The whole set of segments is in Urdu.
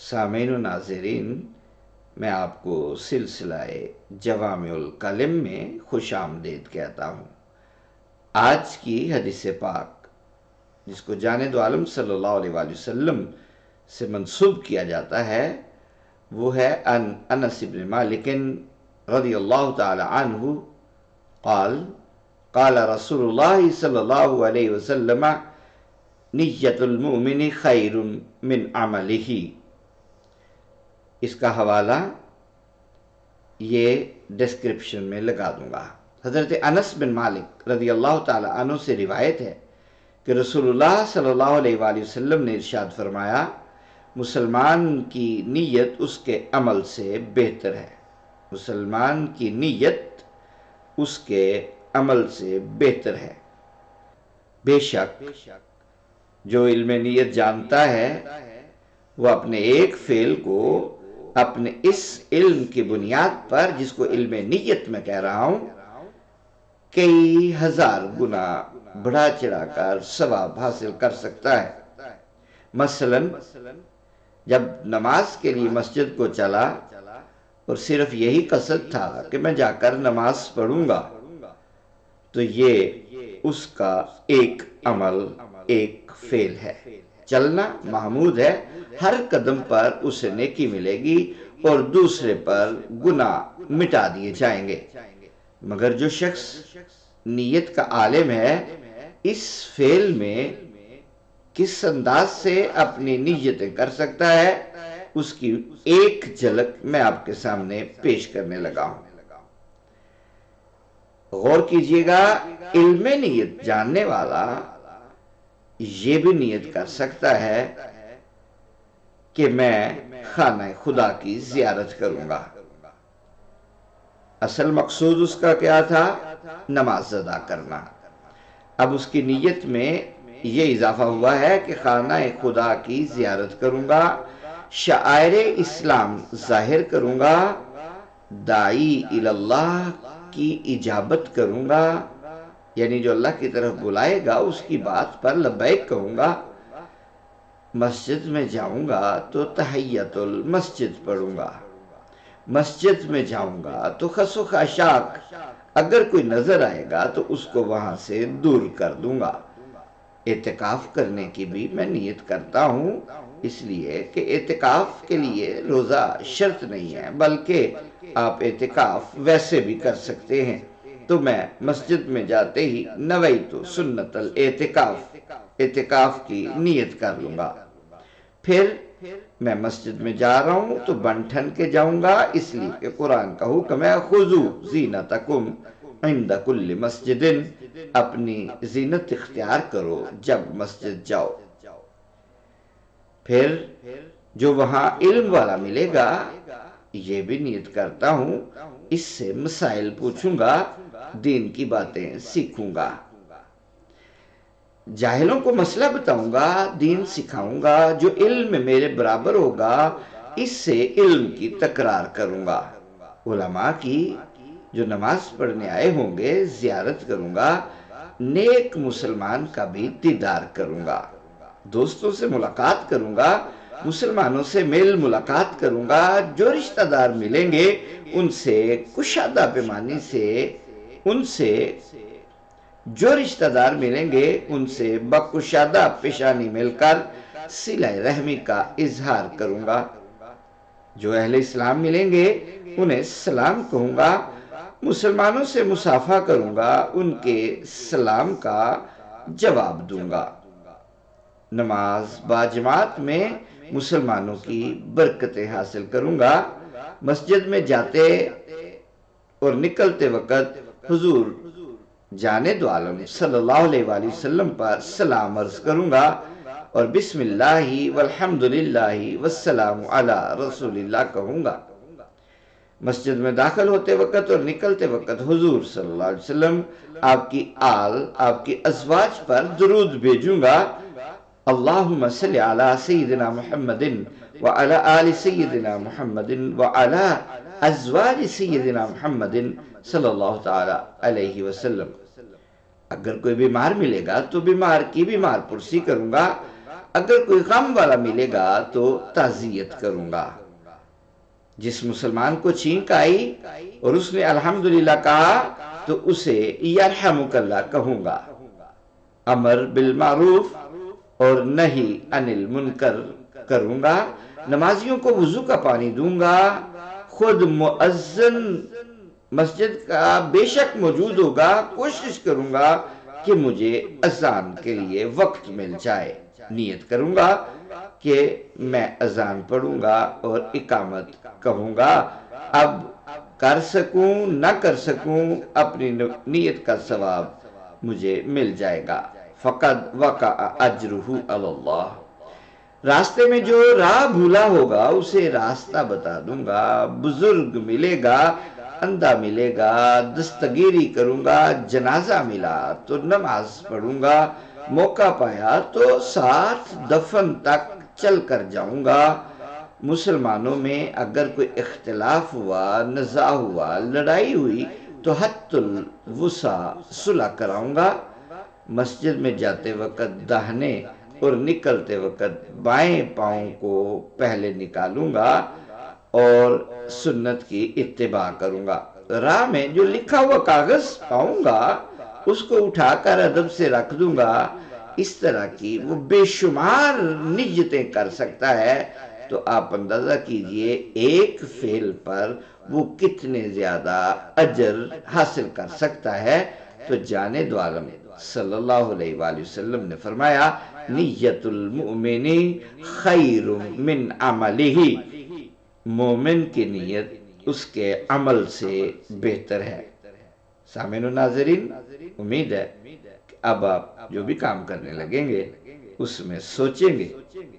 سامعین و ناظرین، میں آپ کو سلسلہ جوامع الکلم میں خوش آمدید کہتا ہوں۔ آج کی حدیث پاک جس کو جانب عالم صلی اللہ علیہ وآلہ وسلم سے منسوب کیا جاتا ہے وہ ہے انس بن مالک رضی اللہ تعالی عنہ قال قال رسول اللہ صلی اللہ علیہ وسلم نیت المؤمن خیر من عملہ۔ اس کا حوالہ یہ ڈسکرپشن میں لگا دوں گا۔ حضرت انس بن مالک رضی اللہ تعالی عنہ سے روایت ہے کہ رسول اللہ صلی اللہ علیہ وآلہ وسلم نے ارشاد فرمایا، مسلمان کی نیت اس کے عمل سے بہتر ہے۔ مسلمان کی نیت اس کے عمل سے بہتر ہے۔ بے شک جو علم نیت جانتا ہے وہ اپنے ایک فعل کو اپنے اس علم کی بنیاد پر، جس کو علم نیت میں کہہ رہا ہوں، کئی ہزار گنا بڑھا چڑھا کر ثواب حاصل کر سکتا ہے۔ مثلا جب نماز کے لیے مسجد کو چلا اور صرف یہی قصد تھا کہ میں جا کر نماز پڑھوں گا، تو یہ اس کا ایک عمل، ایک فعل ہے۔ چلنا محمود ہے، ہر قدم پر اسے نیکی ملے گی اور دوسرے پر گناہ مٹا دیے جائیں گے۔ مگر جو شخص نیت کا عالم ہے، اس فعل میں کس انداز سے اپنی نیتیں کر سکتا ہے، اس کی ایک جھلک میں آپ کے سامنے پیش کرنے لگا ہوں۔ غور کیجئے گا، علم نیت جاننے والا یہ بھی نیت کر سکتا ہے کہ میں خانہ خدا کی زیارت کروں گا۔ اصل مقصود اس کا کیا تھا؟ نماز ادا کرنا۔ اب اس کی نیت میں یہ اضافہ ہوا ہے کہ خانہ خدا کی زیارت کروں گا، شعائر اسلام ظاہر کروں گا، داعی اللہ کی اجابت کروں گا، یعنی جو اللہ کی طرف بلائے گا اس کی بات پر لبیک کہوں گا۔ مسجد میں جاؤں گا تو تحیت المسجد پڑھوں گا۔ مسجد میں جاؤں گا تو خس و خاشاک اگر کوئی نظر آئے گا تو اس کو وہاں سے دور کر دوں گا۔ اعتکاف کرنے کی بھی میں نیت کرتا ہوں، اس لیے کہ اعتکاف کے لیے روزہ شرط نہیں ہے، بلکہ آپ اعتکاف ویسے بھی کر سکتے ہیں۔ تو میں مسجد میں جاتے ہی نویت سنت الاعتکاف، اعتکاف کی نیت کر لوں گا۔ پھر میں مسجد میں جا رہا ہوں تو بن ٹھن کے جاؤں گا، اس لیے کہ قرآن کا حکم ہے خذوا زینتکم عند کل مسجد، اپنی زینت اختیار کرو جب مسجد جاؤ۔ پھر جو وہاں علم والا ملے گا، یہ بھی نیت کرتا ہوں اس سے مسائل پوچھوں گا، دین کی باتیں سیکھوں گا، جاہلوں کو مسئلہ بتاؤں گا، دین سکھاؤں گا، جو علم میں میرے برابر ہوگا اس سے علم کی تکرار کروں گا، علماء کی جو نماز پڑھنے آئے ہوں گے زیارت کروں گا، نیک مسلمان کا بھی دیدار کروں گا، دوستوں سے ملاقات کروں گا، مسلمانوں سے میل ملاقات کروں گا، جو رشتہ دار ملیں گے ان سے کشادہ پیمانی سے، جو رشتہ دار ملیں گے ان سے بکشادہ پیشانی مل کر صلہ رحمی کا اظہار کروں گا، جو اہل اسلام ملیں گے انہیں سلام کہوں گا، مسلمانوں سے مصافحہ کروں گا، ان کے سلام کا جواب دوں گا، نماز باجماعت میں مسلمانوں کی برکتیں حاصل کروں گا، مسجد میں جاتے اور نکلتے وقت حضور جانب عالم صلی اللہ علیہ وآلہ وسلم پر سلام عرض کروں گا اور بسم اللہ والحمدللہ والسلام علی رسول اللہ کہوں گا، مسجد میں داخل ہوتے وقت اور نکلتے وقت حضور صلی اللہ علیہ وسلم، آپ کی آل، آپ کی ازواج پر درود بھیجوں گا، اللہم صلی علی سیدنا محمد وعلی آل سیدنا محمد وعلی ازواج سیدنا محمد صلی اللہ تعالی علیہ وسلم۔ اگر کوئی بیمار ملے گا تو بیمار کی بیمار پرسی کروں گا، اگر کوئی غم والا ملے گا تو تعزیت کروں گا۔ جس مسلمان کو چھینک آئی اور اس نے الحمدللہ کہا تو اسے یرحمک اللہ کہوں گا۔ امر بالمعروف اور نہی عن المنکر کروں گا۔ نمازیوں کو وضو کا پانی دوں گا۔ خود مؤذن مسجد کا بے شک موجود ہوگا، کوشش کروں گا کہ مجھے اذان کے لیے وقت مل جائے۔ نیت کروں گا کہ میں اذان پڑھوں گا اور اقامت کہوں گا۔ اب کر سکوں نہ کر سکوں، اپنی نیت کا ثواب مجھے مل جائے گا۔ فقد وقع اجرہ علی اللہ۔ راستے میں جو راہ بھولا ہوگا اسے راستہ بتا دوں گا۔ بزرگ ملے گا، اندھا ملے گا، دستگیری کروں گا۔ جنازہ ملا تو نماز پڑھوں گا۔ موقع پایا تو ساتھ دفن تک چل کر جاؤں گا۔ مسلمانوں میں اگر کوئی اختلاف ہوا، نزاع ہوا، لڑائی ہوئی تو حد الوسع صلح کراؤں گا۔ مسجد میں جاتے وقت داہنے اور نکلتے وقت بائیں پاؤں کو پہلے نکالوں گا اور سنت کی اتباع کروں گا۔ راہ میں جو لکھا ہوا کاغذ پاؤں گا اس کو اٹھا کر ادب سے رکھ دوں گا۔ اس طرح کی وہ بے شمار نیتیں کر سکتا ہے، تو آپ اندازہ کیجئے ایک فعل پر وہ کتنے زیادہ اجر حاصل کر سکتا ہے۔ تو جانب عالم صلی اللہ علیہ وآلہ وسلم نے فرمایا نیت المؤمن خیر من عملہ، مومن کی نیت اس کے عمل سے بہتر ہے۔ سامعین و ناظرین، امید ہے کہ اب آپ جو بھی کام کرنے لگیں گے اس میں سوچیں گے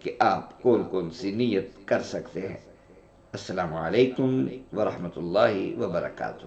کہ آپ کون کون سی نیت کر سکتے ہیں۔ السلام علیکم ورحمۃ اللہ وبرکاتہ۔